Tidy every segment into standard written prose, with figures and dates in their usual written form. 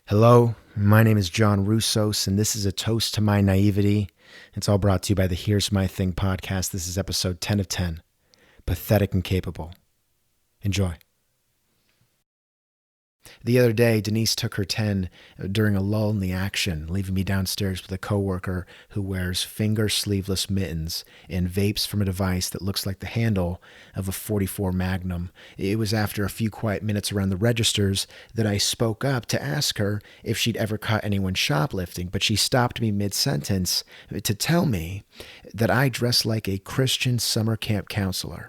Hello, my name is John Russos, and this is a Toast to My Naivety. It's all brought to you by the Here's My Thing podcast. This is episode 10 of 10, Pathetic and Capable. Enjoy. The other day, Denise took her 10 during a lull in the action, leaving me downstairs with a coworker who wears finger-sleeveless mittens and vapes from a device that looks like the handle of a .44 Magnum. It was after a few quiet minutes around the registers that I spoke up to ask her if she'd ever caught anyone shoplifting, but she stopped me mid-sentence to tell me that I dress like a Christian summer camp counselor.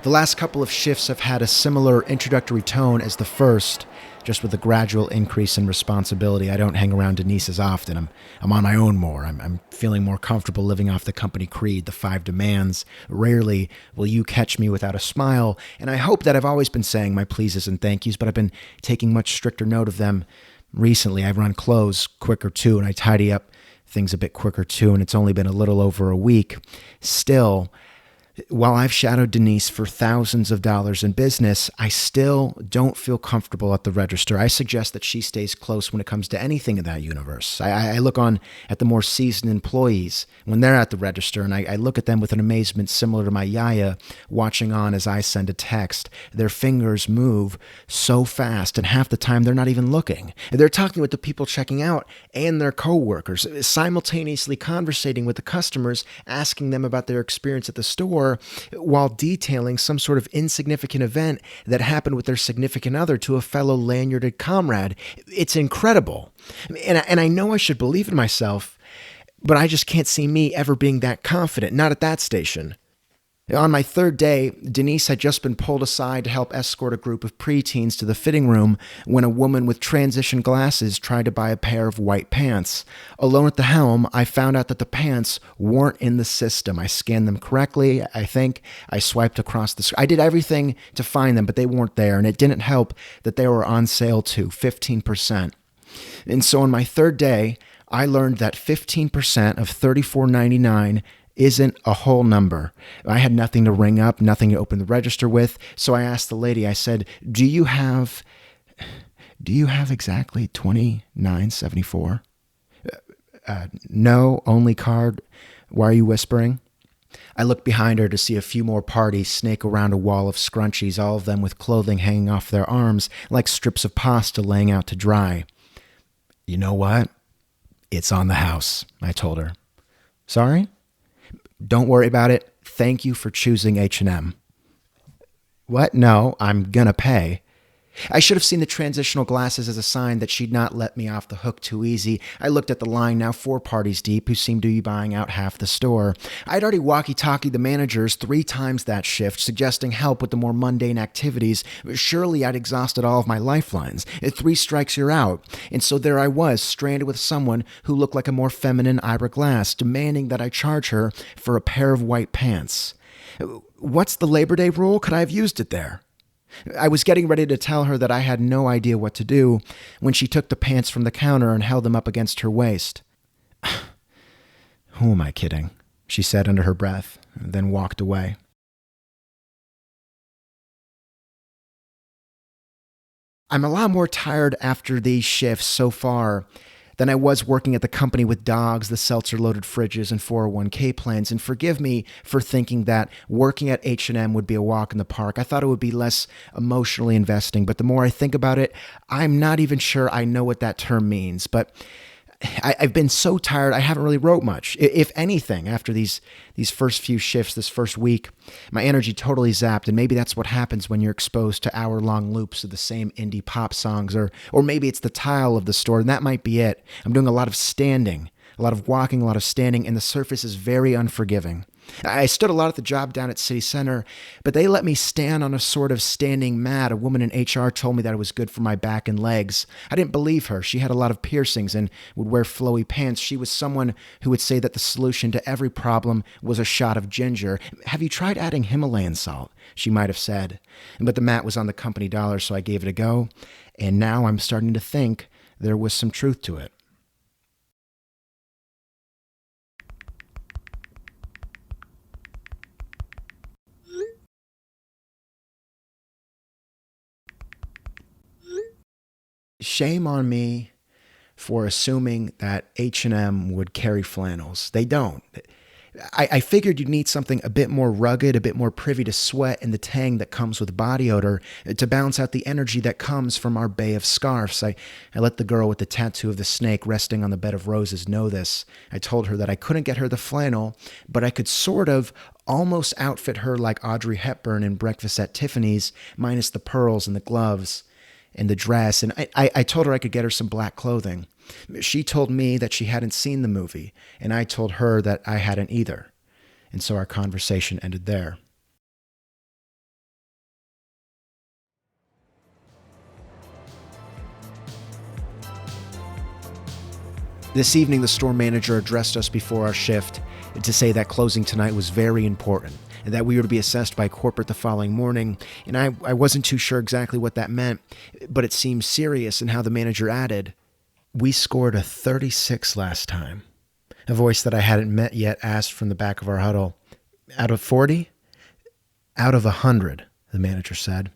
The last couple of shifts have had a similar introductory tone as the first, just with a gradual increase in responsibility. I don't hang around Denise as often. I'm on my own more. I'm feeling more comfortable living off the company creed, the 5 demands. Rarely will you catch me without a smile, and I hope that I've always been saying my pleases and thank yous, but I've been taking much stricter note of them recently. I run clothes quicker too, and I tidy up things a bit quicker too, and it's only been a little over a week. Still, while I've shadowed Denise for thousands of dollars in business, I still don't feel comfortable at the register. I suggest that she stays close when it comes to anything in that universe. I look on at the more seasoned employees when they're at the register, and I look at them with an amazement similar to my yaya watching on as I send a text. Their fingers move so fast, and half the time they're not even looking. They're talking with the people checking out and their coworkers, simultaneously conversating with the customers, asking them about their experience at the store, while detailing some sort of insignificant event that happened with their significant other to a fellow lanyarded comrade. It's incredible. And I know I should believe in myself, but I just can't see me ever being that confident, not at that station. On my third day, Denise had just been pulled aside to help escort a group of preteens to the fitting room when a woman with transition glasses tried to buy a pair of white pants. Alone at the helm, I found out that the pants weren't in the system. I scanned them correctly, I think. I swiped across the screen. I did everything to find them, but they weren't there, and it didn't help that they were on sale too, 15%. And so on my third day, I learned that 15% of $34.99 isn't a whole number. I had nothing to ring up, nothing to open the register with, so I asked the lady, I said, do you have exactly $29.74? No, only card. Why are you whispering? I looked behind her to see a few more parties snake around a wall of scrunchies, all of them with clothing hanging off their arms like strips of pasta laying out to dry. You know what? It's on the house, I told her. Sorry? Don't worry about it. Thank you for choosing H&M. What? No, I'm gonna pay. I should have seen the transitional glasses as a sign that she'd not let me off the hook too easy. I looked at the line, now 4 parties deep, who seemed to be buying out half the store. I'd already walkie-talkied the managers 3 times that shift, suggesting help with the more mundane activities. Surely I'd exhausted all of my lifelines. 3 strikes, you're out. And so there I was, stranded with someone who looked like a more feminine Ira Glass, demanding that I charge her for a pair of white pants. What's the Labor Day rule? Could I have used it there? I was getting ready to tell her that I had no idea what to do when she took the pants from the counter and held them up against her waist. Who am I kidding? She said under her breath, and then walked away. I'm a lot more tired after these shifts so far than I was working at the company with dogs, the seltzer-loaded fridges, and 401k plans. And forgive me for thinking that working at H&M would be a walk in the park. I thought it would be less emotionally investing, but the more I think about it, I'm not even sure I know what that term means. But I've been so tired, I haven't really wrote much. If anything, after these first few shifts, this first week, my energy totally zapped, and maybe that's what happens when you're exposed to hour-long loops of the same indie pop songs, or maybe it's the tile of the store, and that might be it. I'm doing a lot of standing, a lot of walking, a lot of standing, and the surface is very unforgiving. I stood a lot at the job down at City Center, but they let me stand on a sort of standing mat. A woman in HR told me that it was good for my back and legs. I didn't believe her. She had a lot of piercings and would wear flowy pants. She was someone who would say that the solution to every problem was a shot of ginger. Have you tried adding Himalayan salt? She might have said. But the mat was on the company dollar, so I gave it a go. And now I'm starting to think there was some truth to it. Shame on me for assuming that H&M would carry flannels. They don't. I figured you'd need something a bit more rugged, a bit more privy to sweat and the tang that comes with body odor to balance out the energy that comes from our bay of scarves. I let the girl with the tattoo of the snake resting on the bed of roses know this. I told her that I couldn't get her the flannel, but I could sort of almost outfit her like Audrey Hepburn in Breakfast at Tiffany's, minus the pearls and the gloves and the dress. And I told her I could get her some black clothing. She told me that she hadn't seen the movie, and I told her that I hadn't either. And so our conversation ended there. This evening, the store manager addressed us before our shift to say that closing tonight was very important and that we were to be assessed by corporate the following morning. And I wasn't too sure exactly what that meant, but it seemed serious. And how the manager added, "We scored a 36 last time." A voice that I hadn't met yet asked from the back of our huddle, "Out of 40? "Out of 100, the manager said.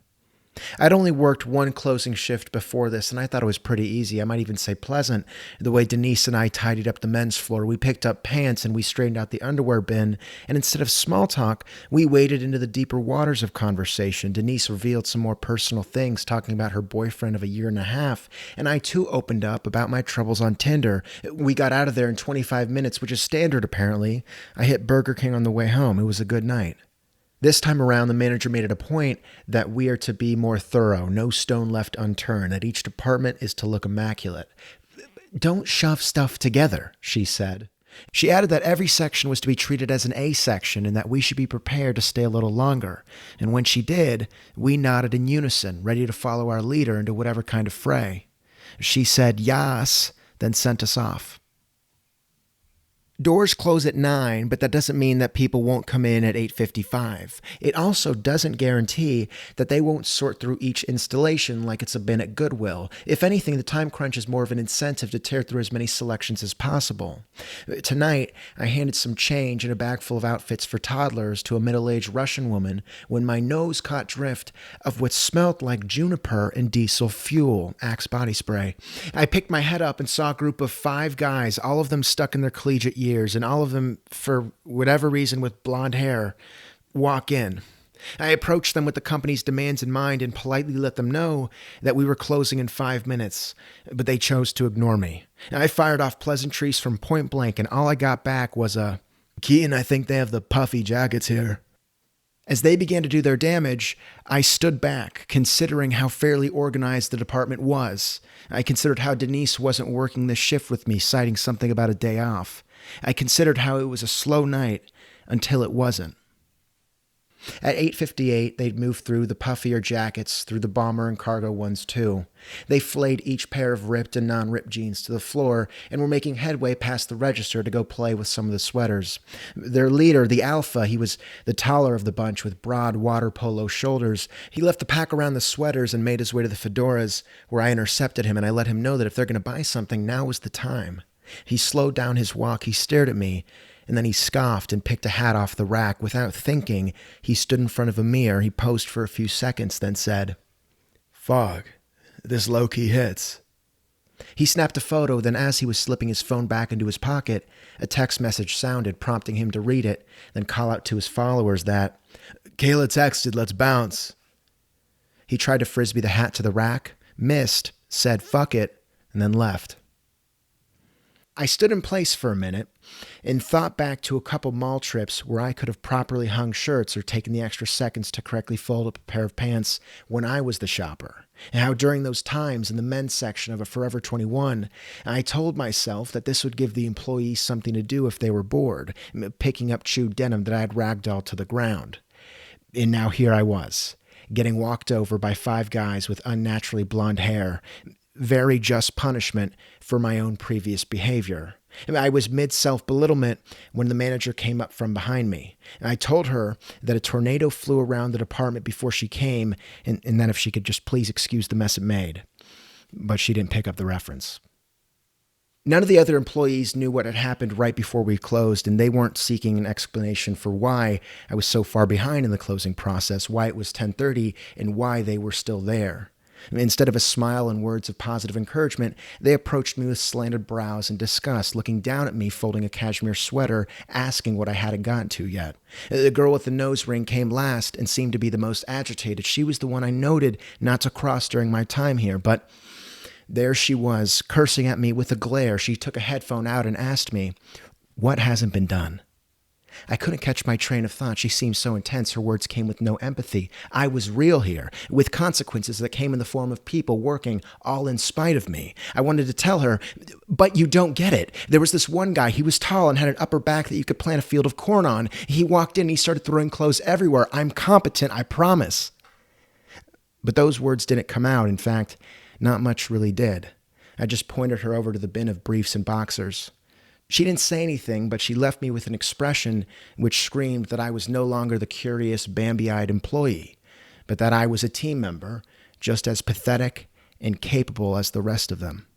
I'd only worked one closing shift before this, and I thought it was pretty easy. I might even say pleasant. The way Denise and I tidied up the men's floor, we picked up pants and we straightened out the underwear bin, and instead of small talk, we waded into the deeper waters of conversation. Denise revealed some more personal things, talking about her boyfriend of a year and a half, and I too opened up about my troubles on Tinder. We got out of there in 25 minutes, which is standard apparently. I hit Burger King on the way home. It was a good night. This time around, the manager made it a point that we are to be more thorough, no stone left unturned, that each department is to look immaculate. Don't shove stuff together, she said. She added that every section was to be treated as an A section and that we should be prepared to stay a little longer. And when she did, we nodded in unison, ready to follow our leader into whatever kind of fray. She said yas, then sent us off. Doors close at 9, but that doesn't mean that people won't come in at 8:55. It also doesn't guarantee that they won't sort through each installation like it's a bin at Goodwill. If anything, the time crunch is more of an incentive to tear through as many selections as possible. Tonight, I handed some change and a bag full of outfits for toddlers to a middle-aged Russian woman when my nose caught drift of what smelled like juniper and diesel fuel, Axe body spray. I picked my head up and saw a group of 5 guys, all of them stuck in their collegiate years, and all of them, for whatever reason, with blonde hair, walk in. I approached them with the company's demands in mind and politely let them know that we were closing in 5 minutes, but they chose to ignore me. I fired off pleasantries from point blank, and all I got back was a, "Keaton, I think they have the puffy jackets here." As they began to do their damage, I stood back, considering how fairly organized the department was. I considered how Denise wasn't working this shift with me, citing something about a day off. I considered how it was a slow night until it wasn't. At 8:58, they'd moved through the puffier jackets, through the bomber and cargo ones too. They flayed each pair of ripped and non-ripped jeans to the floor and were making headway past the register to go play with some of the sweaters. Their leader, the alpha, he was the taller of the bunch with broad water polo shoulders. He left the pack around the sweaters and made his way to the fedoras, where I intercepted him and I let him know that if they're going to buy something, now was the time. He slowed down his walk, he stared at me, and then he scoffed and picked a hat off the rack. Without thinking, he stood in front of a mirror. He posed for a few seconds, then said, "Fog, this low-key hits." He snapped a photo, then as he was slipping his phone back into his pocket, a text message sounded, prompting him to read it, then call out to his followers that, "Kayla texted, let's bounce." He tried to frisbee the hat to the rack, missed, said fuck it, and then left. I stood in place for a minute and thought back to a couple mall trips where I could have properly hung shirts or taken the extra seconds to correctly fold up a pair of pants when I was the shopper, and how during those times in the men's section of a Forever 21, I told myself that this would give the employees something to do if they were bored, picking up chewed denim that I had ragdolled to the ground. And now here I was, getting walked over by 5 guys with unnaturally blonde hair, very just punishment for my own previous behavior. I was mid-self-belittlement when the manager came up from behind me. I told her that a tornado flew around the department before she came, and that if she could just please excuse the mess it made. But she didn't pick up the reference. None of the other employees knew what had happened right before we closed, and they weren't seeking an explanation for why I was so far behind in the closing process, why it was 10:30, and why they were still there. Instead of a smile and words of positive encouragement, they approached me with slanted brows and disgust, looking down at me folding a cashmere sweater, asking what I hadn't gotten to yet. The girl with the nose ring came last and seemed to be the most agitated. She was the one I noted not to cross during my time here, but there she was, cursing at me with a glare. She took a headphone out and asked me, "What hasn't been done?" I couldn't catch my train of thought. She seemed so intense. Her words came with no empathy. I was real here, with consequences that came in the form of people working all in spite of me. I wanted to tell her, but you don't get it. There was this one guy. He was tall and had an upper back that you could plant a field of corn on. He walked in and he started throwing clothes everywhere. I'm competent, I promise. But those words didn't come out. In fact, not much really did. I just pointed her over to the bin of briefs and boxers. She didn't say anything, but she left me with an expression which screamed that I was no longer the curious, Bambi-eyed employee, but that I was a team member, just as pathetic and capable as the rest of them.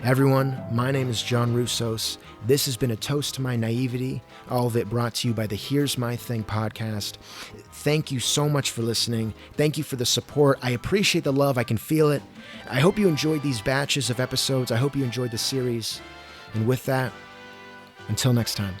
Everyone, my name is John Roussos. This has been a Toast to My Naivety, all of it brought to you by the Here's My Thing podcast. Thank you so much for listening. Thank you for the support. I appreciate the love. I can feel it. I hope you enjoyed these batches of episodes. I hope you enjoyed the series. And with that, until next time.